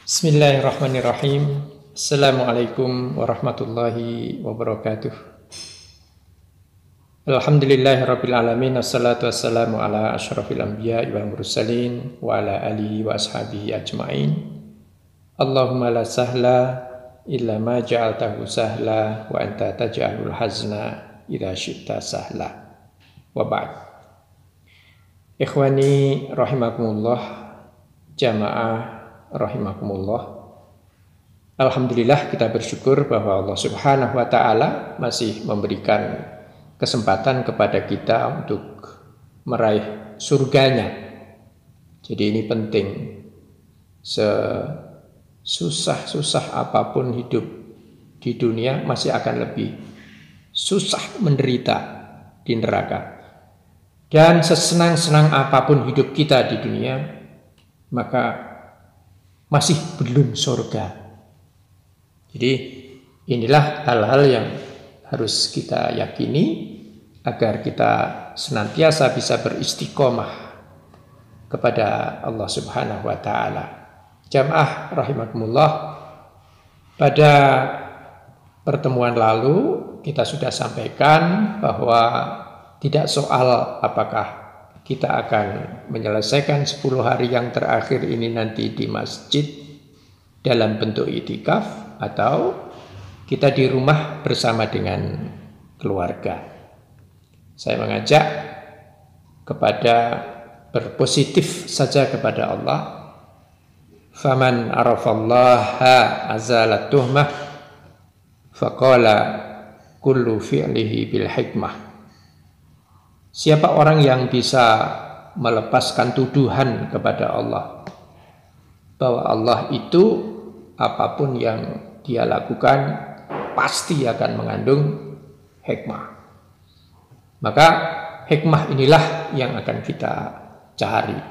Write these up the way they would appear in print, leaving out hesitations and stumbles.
Bismillahirrahmanirrahim. Assalamualaikum warahmatullahi wabarakatuh. Alhamdulillahirabbil alamin, wassalatu wassalamu ala asyrafil anbiya'i wal mursalin wa ala alihi wa ashabihi ajmain. Allahumma la sahla illa ma ja'altahu sahla wa anta taj'alul hazna idza syi'ta sahla. Wa ba'd. Ikhwani rahimakumullah, jamaah rahimakumullah. Alhamdulillah, kita bersyukur bahwa Allah Subhanahu wa taala masih memberikan kesempatan kepada kita untuk meraih surganya. Jadi ini penting. Sesusah-susah apapun hidup di dunia, masih akan lebih susah menderita di neraka. Dan sesenang-senang apapun hidup kita di dunia, maka masih belum surga. Jadi inilah hal-hal yang harus kita yakini agar kita senantiasa bisa beristiqomah kepada Allah Subhanahu wa taala. Jamaah rahimakumullah, pada pertemuan lalu kita sudah sampaikan bahwa tidak soal apakah kita akan menyelesaikan 10 hari yang terakhir ini nanti di masjid dalam bentuk i'tikaf atau kita di rumah bersama dengan keluarga. Saya mengajak kepada berpositif saja kepada Allah. Faman arafallaha azalat tuhmah faqala kullu fi'lihi bil hikmah. Siapa orang yang bisa melepaskan tuduhan kepada Allah bahwa Allah itu apapun yang dia lakukan pasti akan mengandung hikmah. Maka hikmah inilah yang akan kita cari.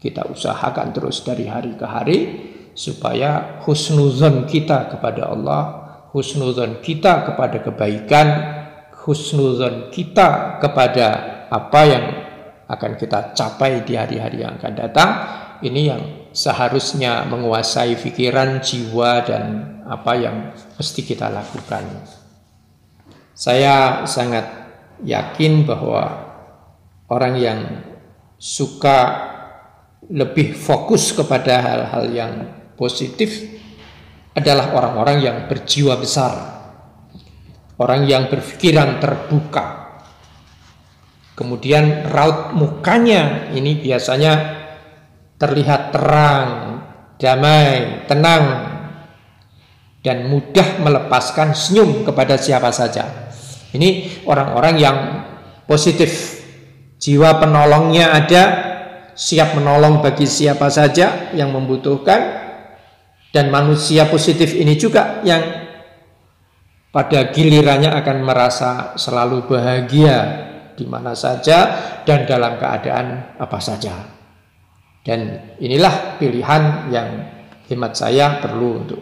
Kita usahakan terus dari hari ke hari supaya husnuzon kita kepada Allah, husnuzon kita kepada kebaikan, husnuzon kita kepada apa yang akan kita capai di hari-hari yang akan datang. Ini yang seharusnya menguasai pikiran, jiwa, dan apa yang mesti kita lakukan. Saya sangat yakin bahwa orang yang suka lebih fokus kepada hal-hal yang positif adalah orang-orang yang berjiwa besar, orang yang berpikiran terbuka. Kemudian raut mukanya ini biasanya terlihat terang, damai, tenang, dan mudah melepaskan senyum kepada siapa saja. Ini orang-orang yang positif, jiwa penolongnya ada, siap menolong bagi siapa saja yang membutuhkan. Dan manusia positif ini juga yang pada gilirannya akan merasa selalu bahagia di mana saja dan dalam keadaan apa saja. Dan inilah pilihan yang hemat saya perlu untuk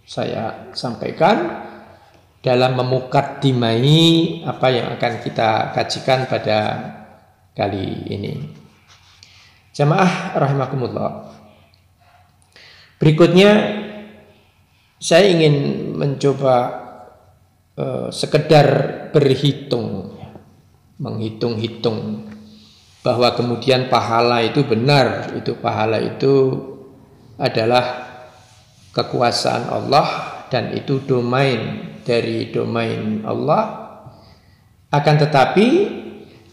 saya sampaikan dalam memukaddimai apa yang akan kita kajikan pada kali ini. Jamaah rahimakumullah. Berikutnya saya ingin mencoba sekedar berhitung, menghitung-hitung bahwa kemudian pahala itu benar, itu pahala itu adalah kekuasaan Allah dan itu domain dari domain Allah. Akan tetapi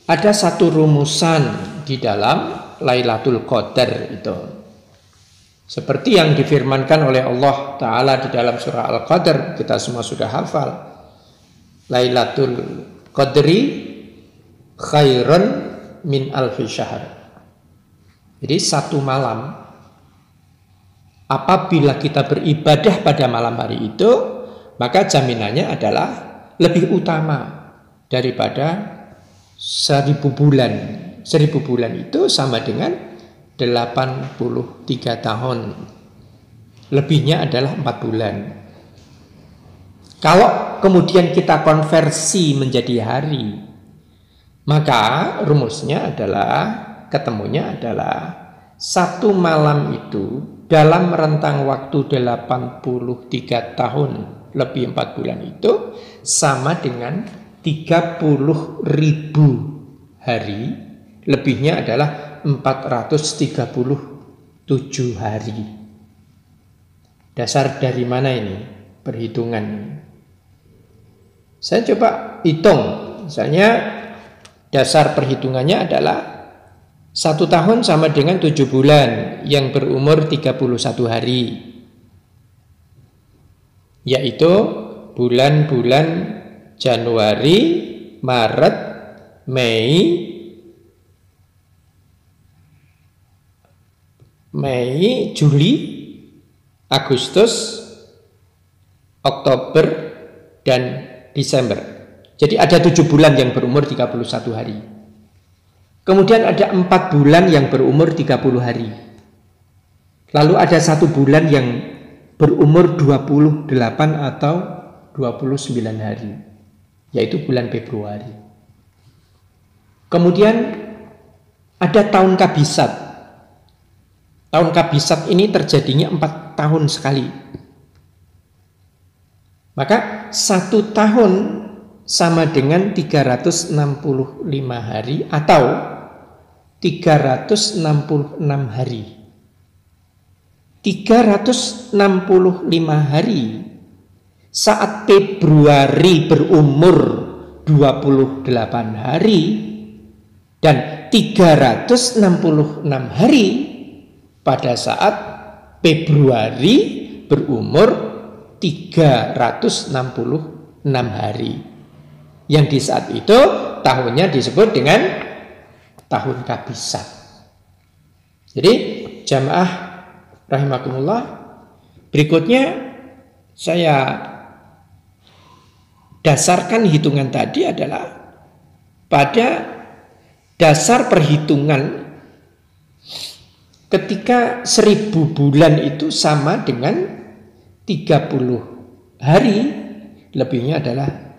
ada satu rumusan di dalam Lailatul Qadar itu, seperti yang difirmankan oleh Allah Ta'ala di dalam surah Al-Qadar, kita semua sudah hafal. Lailatul Qadri khairun min alfi syahr. Jadi satu malam, apabila kita beribadah pada malam hari itu, maka jaminannya adalah lebih utama daripada 1000 bulan. 1000 bulan itu sama dengan 83 tahun. Lebihnya adalah 4 bulan. Kalau kemudian kita konversi menjadi hari, maka rumusnya adalah, ketemunya adalah satu malam itu dalam rentang waktu 83 tahun lebih 4 bulan itu sama dengan 30.000 hari, lebihnya adalah 437 hari. Dasar dari mana ini perhitungan? Saya coba hitung. Misalnya dasar perhitungannya adalah 1 tahun sama dengan 7 bulan yang berumur 31 hari, yaitu bulan-bulan Januari, Maret, Mei, Juli, Agustus, Oktober, dan Desember. Jadi ada 7 bulan yang berumur 31 hari. Kemudian ada 4 bulan yang berumur 30 hari. Lalu ada 1 bulan yang berumur 28 atau 29 hari, yaitu bulan Februari. Kemudian ada tahun kabisat. Tahun kabisat ini terjadinya 4 tahun sekali. Maka 1 tahun sama dengan 365 hari atau 366 hari. 365 hari saat Februari berumur 28 hari dan 366 hari pada saat Februari berumur 366 hari. Yang di saat itu tahunnya disebut dengan tahun kabisat. Jadi jamaah rahimakumullah, berikutnya saya dasarkan hitungan tadi adalah pada dasar perhitungan ketika 1000 bulan itu sama dengan 30 hari, lebihnya adalah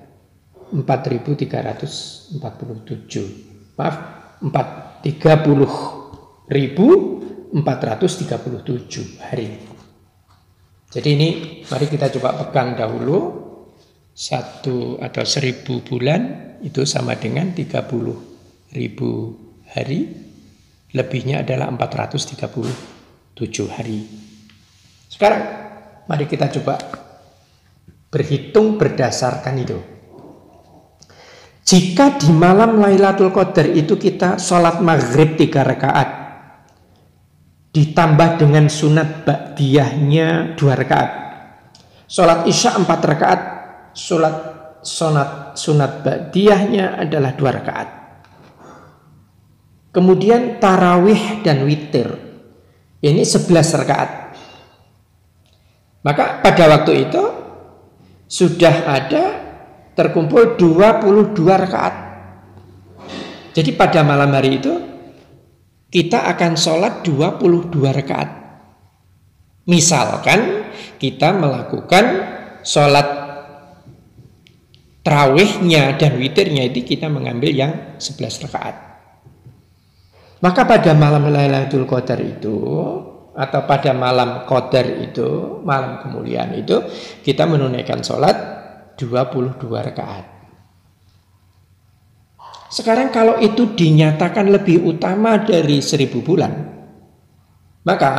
4.347. Maaf, 30.437 hari. Jadi ini mari kita coba pegang dahulu. 1 atau 1000 bulan itu sama dengan 30.000 hari, lebihnya adalah 437 hari. Sekarang mari kita coba berhitung berdasarkan itu. Jika di malam Lailatul Qadar itu kita sholat maghrib 3 rakaat, ditambah dengan sunat ba'diyahnya 2 rakaat, sholat isya 4 rakaat, sunat ba'diyahnya adalah 2 rakaat. Kemudian tarawih dan witir, ini 11 rakaat. Maka pada waktu itu sudah ada terkumpul 22 rakaat. Jadi pada malam hari itu kita akan sholat 22 rakaat. Misalkan kita melakukan sholat tarawihnya dan witirnya itu kita mengambil yang 11 rakaat. Maka pada malam Lailatul Qadar itu atau pada malam Qadar itu, malam kemuliaan itu, kita menunaikan sholat 22 rakaat. Sekarang kalau itu dinyatakan lebih utama dari 1000 bulan, maka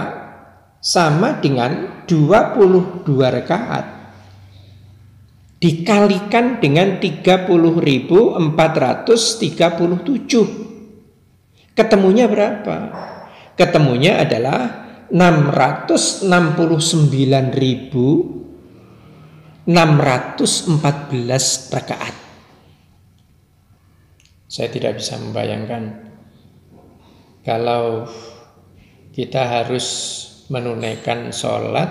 sama dengan 22 rakaat dikalikan dengan 30.437. Ketemunya berapa? Ketemunya adalah 669.614 rakaat. Saya tidak bisa membayangkan kalau kita harus menunaikan sholat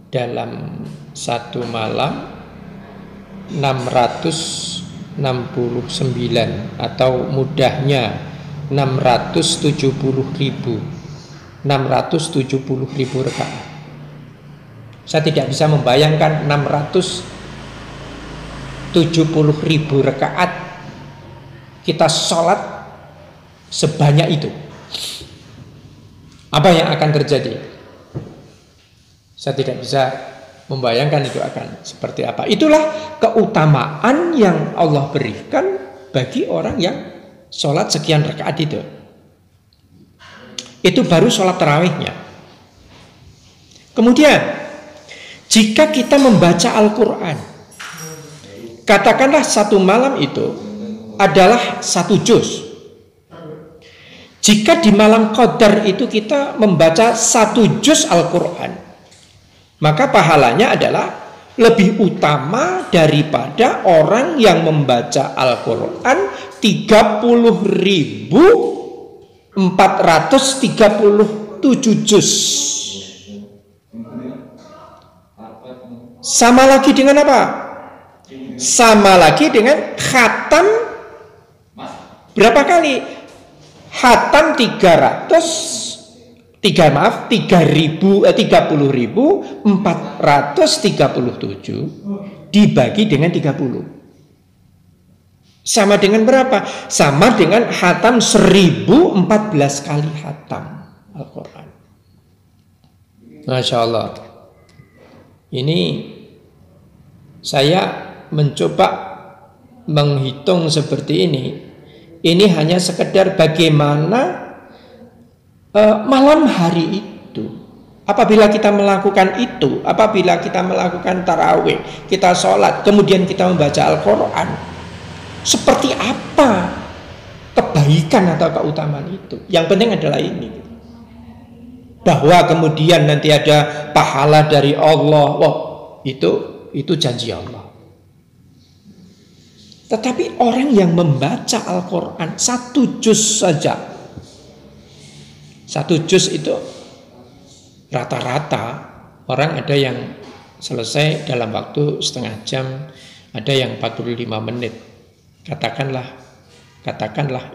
dalam satu malam 669 atau mudahnya 670.000 rakaat. Saya tidak bisa membayangkan 670.000 rakaat kita sholat sebanyak itu. Apa yang akan terjadi? Saya tidak bisa membayangkan itu akan seperti apa. Itulah keutamaan yang Allah berikan bagi orang yang sholat sekian rakaat itu. Itu baru sholat tarawihnya. Kemudian, jika kita membaca Al-Quran, katakanlah satu malam itu adalah 1 juz. Jika di malam Qadar itu kita membaca 1 juz Al-Quran, maka pahalanya adalah lebih utama daripada orang yang membaca Al-Quran 30.437 juz. Sama lagi dengan apa? Sama lagi dengan khatam berapa kali? Khatam 30.437 dibagi dengan 30. Sama dengan berapa? Sama dengan khatam 1014 kali khatam Al-Quran. Masya Allah. Ini saya mencoba menghitung seperti ini. Ini hanya sekedar bagaimana malam hari itu. Apabila kita melakukan itu, apabila kita melakukan tarawih, kita sholat, kemudian kita membaca Al-Quran, seperti apa kebaikan atau keutamaan itu? Yang penting adalah ini, bahwa kemudian nanti ada pahala dari Allah. Wah, itu janji Allah. Tetapi orang yang membaca Al-Quran 1 juz saja, 1 juz itu rata-rata orang ada yang selesai dalam waktu setengah jam, ada yang 45 menit. Katakanlah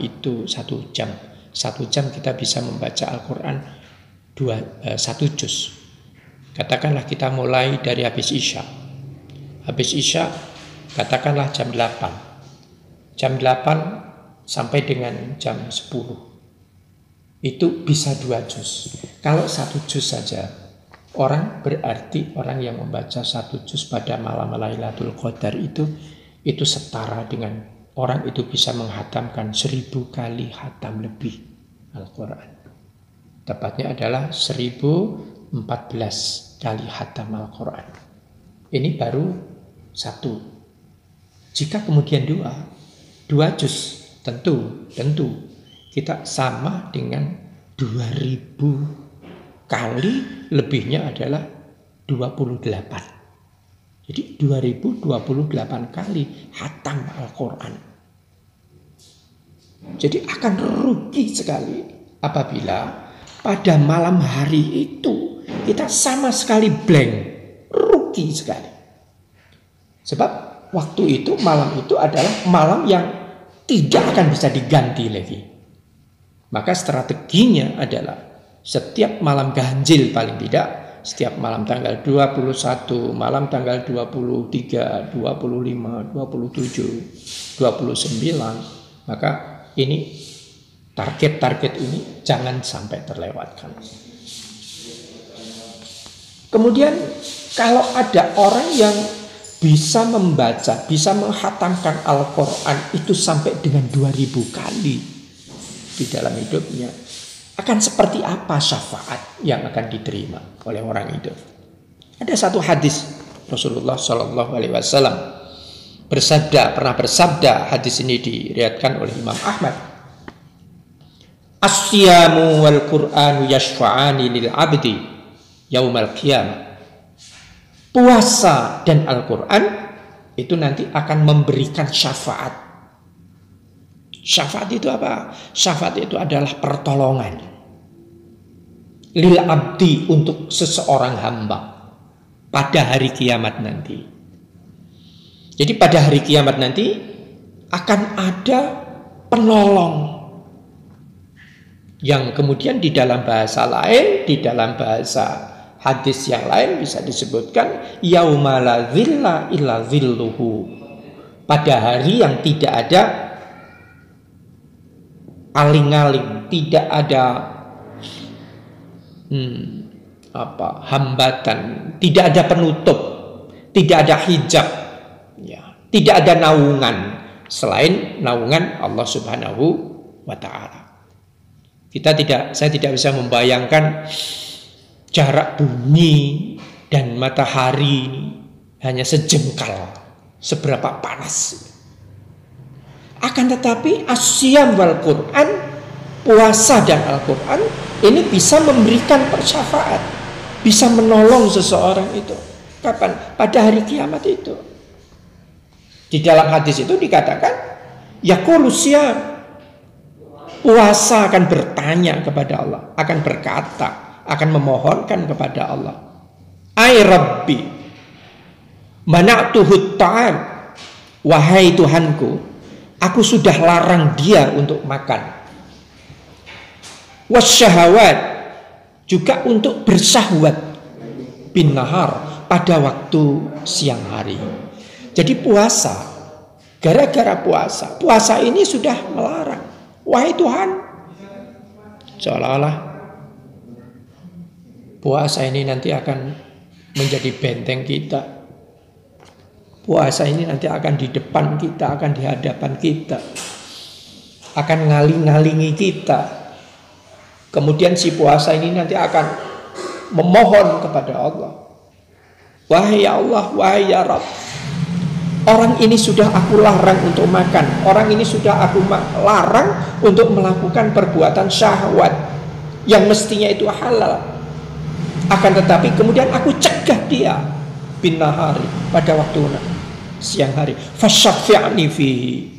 itu 1 jam. 1 jam kita bisa membaca Al-Quran 1 juz. Katakanlah kita mulai dari habis Isya. Habis Isya katakanlah jam 8. Jam 8 sampai dengan jam 10. Itu bisa 2 juz. Kalau 1 juz saja, berarti orang yang membaca 1 juz pada malam Lailatul Qadar itu setara dengan orang itu bisa menghatamkan 1000 kali hatam lebih Al-Quran. Tepatnya adalah 1014 kali hatam Al-Quran. Ini baru 1. Jika kemudian 2 juz, tentu kita sama dengan 2000 kali, lebihnya adalah 28. Jadi 2028 kali hatam Al-Quran. Jadi akan rugi sekali apabila pada malam hari itu kita sama sekali blank, rugi sekali. Sebab waktu itu, malam itu adalah malam yang tidak akan bisa diganti lagi. Maka strateginya adalah setiap malam ganjil paling tidak, setiap malam tanggal 21, malam tanggal 23, 25, 27, 29, maka ini target-target ini jangan sampai terlewatkan. Kemudian kalau ada orang yang bisa membaca, bisa menghatamkan Al-Quran itu sampai dengan 2000 kali di dalam hidupnya, akan seperti apa syafaat yang akan diterima oleh orang itu? Ada satu hadis Rasulullah SAW pernah bersabda, hadis ini diriwayatkan oleh Imam Ahmad. As-siyamu wal Qur'anu yashfa'ani lil abdi yaumal qiyamah. Puasa dan Al-Quran itu nanti akan memberikan syafaat. Syafaat itu apa? Syafaat itu adalah pertolongan lil abdi, untuk seseorang hamba pada hari kiamat nanti. Jadi pada hari kiamat nanti akan ada penolong yang kemudian di dalam bahasa lain, di dalam bahasa hadis yang lain bisa disebutkan yauma la dzilla illa dzilluhu, pada hari yang tidak ada aling-aling, tidak ada hambatan, tidak ada penutup, tidak ada hijab, ya, tidak ada naungan selain naungan Allah Subhanahu wa taala. Saya tidak bisa membayangkan jarak bumi dan matahari hanya sejengkal, seberapa panas. Akan tetapi asyam wal Quran, puasa dan Al-Quran ini bisa memberikan persyafaat, bisa menolong seseorang itu. Kapan? Pada hari kiamat itu. Di dalam hadis itu dikatakan, yaqulu syam, puasa akan bertanya kepada Allah, akan berkata, akan memohonkan kepada Allah, ai Rabbi, mana'tuhu ta'am, wahai Tuhanku, aku sudah larang dia untuk makan. Wasyahawat, juga untuk bersahwat, bin nahar, pada waktu siang hari. Jadi puasa, gara-gara puasa ini sudah melarang. Wahai Tuhan, seolah-olah puasa ini nanti akan menjadi benteng kita. Puasa ini nanti akan di depan kita, akan di hadapan kita, akan ngaling-ngalingi kita. Kemudian si puasa ini nanti akan memohon kepada Allah, wahai ya Allah, wahai ya Rabb, orang ini sudah aku larang untuk makan, orang ini sudah aku larang untuk melakukan perbuatan syahwat yang mestinya itu halal. Akan tetapi kemudian aku cegah dia bin nahari, pada waktu siang hari. Fasyafi'ni fihi,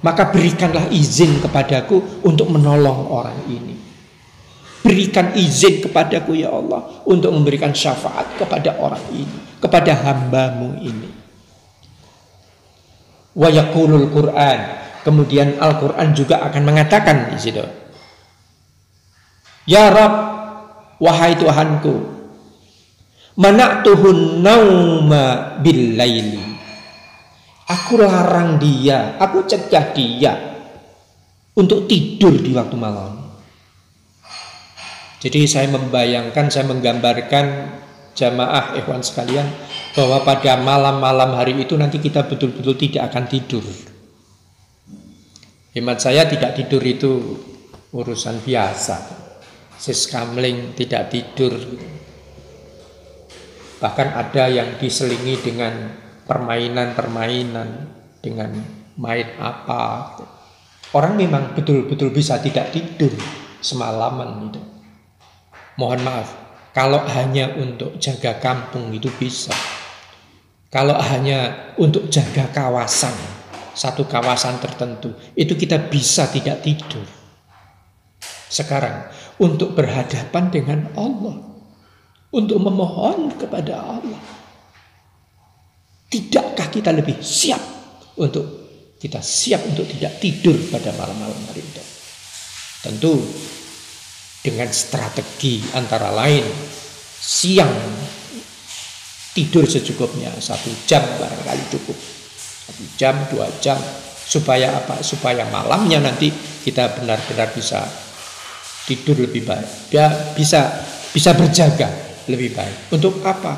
maka berikanlah izin kepadaku untuk menolong orang ini. Berikan izin kepadaku ya Allah untuk memberikan syafaat kepada orang ini, kepada hambamu ini. Wa yaqulul Qur'an, kemudian Al-Quran juga akan mengatakan di situ, ya Rabb, wahai Tuhanku, mana'tuhun nauma bil laili, aku larang dia, aku cegah dia untuk tidur di waktu malam. Jadi saya membayangkan, saya menggambarkan jamaah ikhwan sekalian, bahwa pada malam-malam hari itu nanti kita betul-betul tidak akan tidur. Hemat saya, tidak tidur itu urusan biasa. Siskamling tidak tidur. Bahkan ada yang diselingi dengan permainan-permainan, dengan main apa. Orang memang betul-betul bisa tidak tidur semalaman itu. Mohon maaf, kalau hanya untuk jaga kampung itu bisa. Kalau hanya untuk jaga kawasan, satu kawasan tertentu, itu kita bisa tidak tidur. Sekarang, untuk berhadapan dengan Allah, untuk memohon kepada Allah, tidakkah kita lebih siap untuk tidak tidur pada malam-malam hari itu? Tentu dengan strategi antara lain, siang tidur secukupnya, 1 jam barangkali cukup, 1 jam 2 jam, supaya apa? Supaya malamnya nanti kita benar-benar bisa tidur lebih baik, ya, bisa berjaga lebih baik. Untuk apa?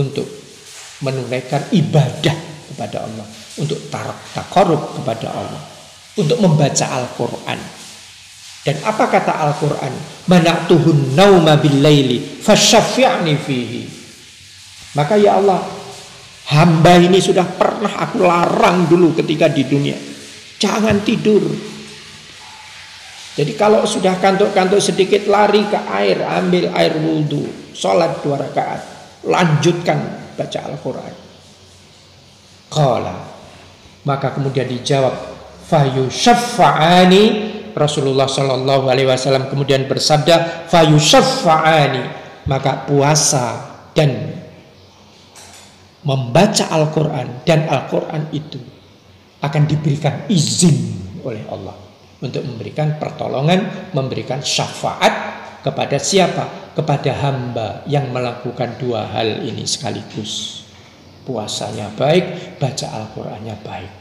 Untuk menunaikan ibadah kepada Allah, untuk taqarrub kepada Allah, untuk membaca Al-Quran. Dan apa kata Al-Quran? Mana'tuhun nauma bil laili fasyafi'ni fihi. Maka ya Allah, hamba ini sudah pernah aku larang dulu ketika di dunia, jangan tidur. Jadi kalau sudah kantuk-kantuk sedikit, lari ke air, ambil air wudhu, sholat 2 rakaat, lanjutkan baca Al-Quran. Qala, maka kemudian dijawab, fayushaffa'ani, Rasulullah Shallallahu Alaihi Wasallam kemudian bersabda, fayushaffa'ani, maka puasa dan membaca Al-Quran dan Al-Quran itu akan diberikan izin oleh Allah untuk memberikan pertolongan, memberikan syafaat kepada siapa? Kepada hamba yang melakukan 2 hal ini sekaligus. Puasanya baik, baca Al-Qurannya baik.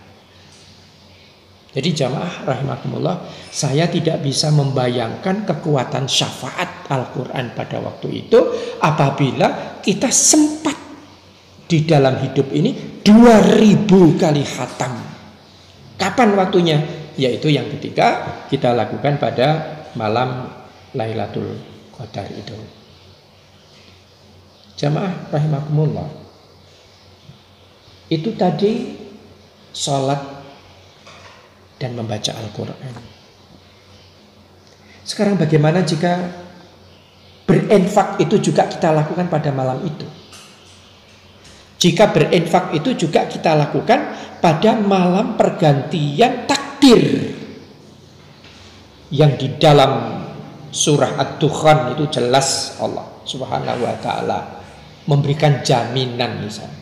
Jadi jamaah rahimakumullah, saya tidak bisa membayangkan kekuatan syafaat Al-Quran pada waktu itu apabila kita sempat di dalam hidup ini 2000 kali khatam. Kapan waktunya? Yaitu yang ketiga kita lakukan pada malam Lailatul Qadar itu. Jamaah rahimakumullah, itu tadi sholat dan membaca Al-Quran. Sekarang bagaimana jika berinfak itu juga kita lakukan pada malam itu? Jika berinfak itu juga kita lakukan pada malam pergantian takdir, yang di dalam surah Ad-Dukhan itu jelas Allah Subhanahu wa ta'ala memberikan jaminan, misalnya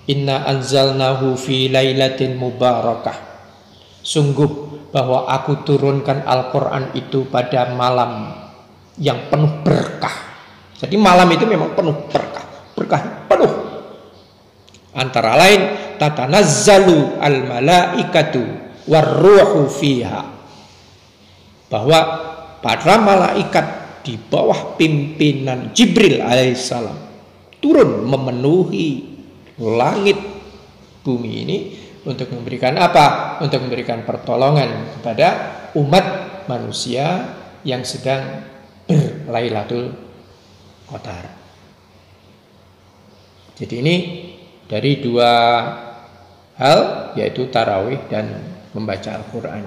inna anzalnahu fi lailatin mubarakah, sungguh bahwa aku turunkan Al-Quran itu pada malam yang penuh berkah. Jadi malam itu memang penuh berkah, berkah penuh. Antara lain tatanazzalu al-malaikatu warruhu fiha, bahwa para malaikat di bawah pimpinan Jibril alaihissalam turun memenuhi langit bumi ini untuk memberikan apa? Untuk memberikan pertolongan kepada umat manusia yang sedang berlailatul qadar. Jadi ini dari dua hal, yaitu tarawih dan membaca Al-Quran.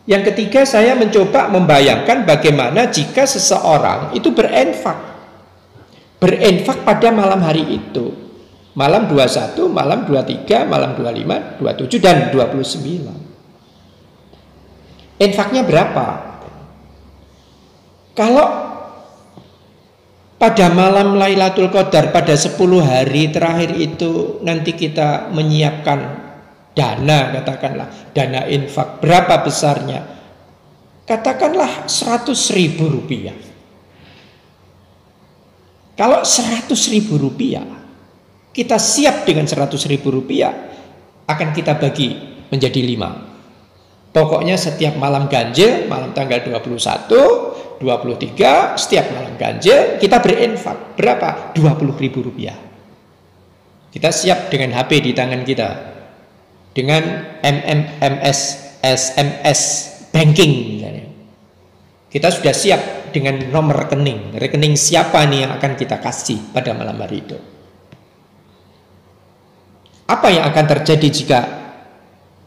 Yang ketiga, saya mencoba membayangkan bagaimana jika seseorang itu berinfak pada malam hari itu, malam 21, malam 23, malam 25, 27 dan 29. Infaknya berapa? Kalau pada malam Lailatul Qadar pada 10 hari terakhir itu nanti kita menyiapkan dana, katakanlah dana infak, berapa besarnya? Katakanlah 100.000 rupiah. Kalau 100.000 rupiah, kita siap dengan 100.000 rupiah, akan kita bagi menjadi 5. Pokoknya setiap malam ganjil, malam tanggal 21, 23, setiap malam ganjil kita berinfak. Berapa? 20.000 rupiah. Kita siap dengan HP di tangan kita, dengan SMS banking misalnya. Kita sudah siap dengan nomor rekening siapa nih yang akan kita kasih pada malam hari itu. Apa yang akan terjadi jika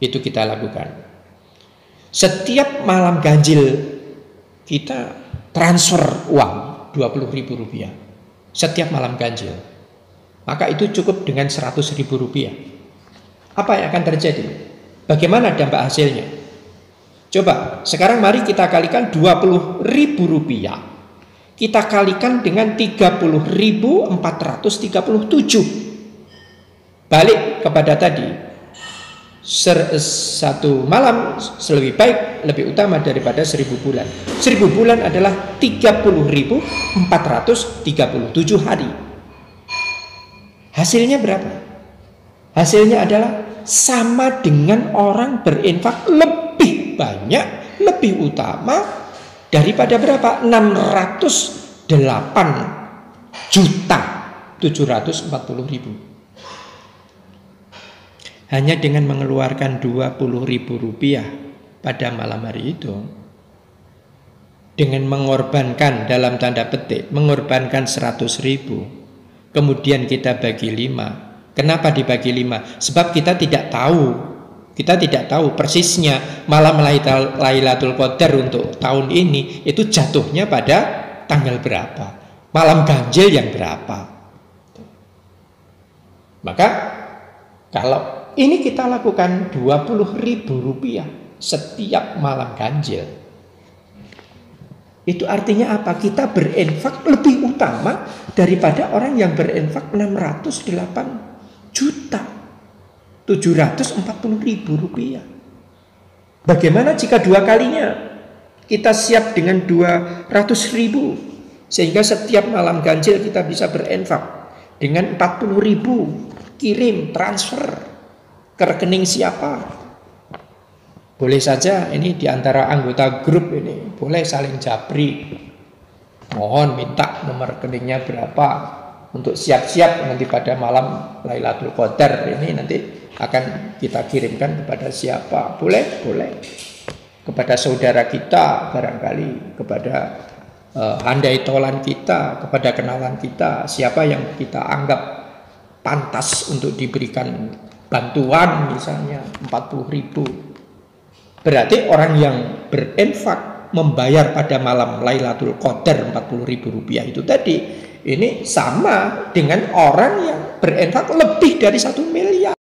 itu kita lakukan? Setiap malam ganjil kita transfer uang 20.000 rupiah setiap malam ganjil, maka itu cukup dengan 100.000 rupiah. Apa yang akan terjadi? Bagaimana dampak hasilnya? Coba sekarang mari kita kalikan 20.000 rupiah, kita kalikan dengan 30.437. Balik kepada tadi, satu malam lebih baik, lebih utama daripada 1000 bulan. 1000 bulan adalah 30.437 hari. Hasilnya berapa? Hasilnya adalah sama dengan orang berinfak lebih banyak, lebih utama daripada berapa? 608.740.000. Hanya dengan mengeluarkan 20.000 rupiah pada malam hari itu, dengan mengorbankan dalam tanda petik, mengorbankan 100.000, kemudian kita bagi 5. Kenapa dibagi 5? Sebab kita tidak tahu persisnya malam Lailatul Qadar untuk tahun ini itu jatuhnya pada tanggal berapa, malam ganjil yang berapa. Maka kalau ini kita lakukan 20.000 rupiah setiap malam ganjil, itu artinya apa? Kita berinfak lebih utama daripada orang yang berinfak 608.740.000 rupiah. Bagaimana jika 2 kalinya? Kita siap dengan 200.000, sehingga setiap malam ganjil kita bisa berinfak dengan 40.000, kirim, transfer ke rekening siapa. Boleh saja ini diantara anggota grup ini boleh saling japri. Mohon minta nomor rekeningnya berapa untuk siap-siap nanti pada malam Lailatul Qadar ini nanti akan kita kirimkan kepada siapa. Boleh, boleh. Kepada saudara kita barangkali, kepada handai tolan kita, kepada kenalan kita, siapa yang kita anggap pantas untuk diberikan bantuan misalnya 40.000. Berarti orang yang berinfak membayar pada malam Lailatul Qadar 40.000 rupiah itu tadi, ini sama dengan orang yang berinfak lebih dari 1 miliar.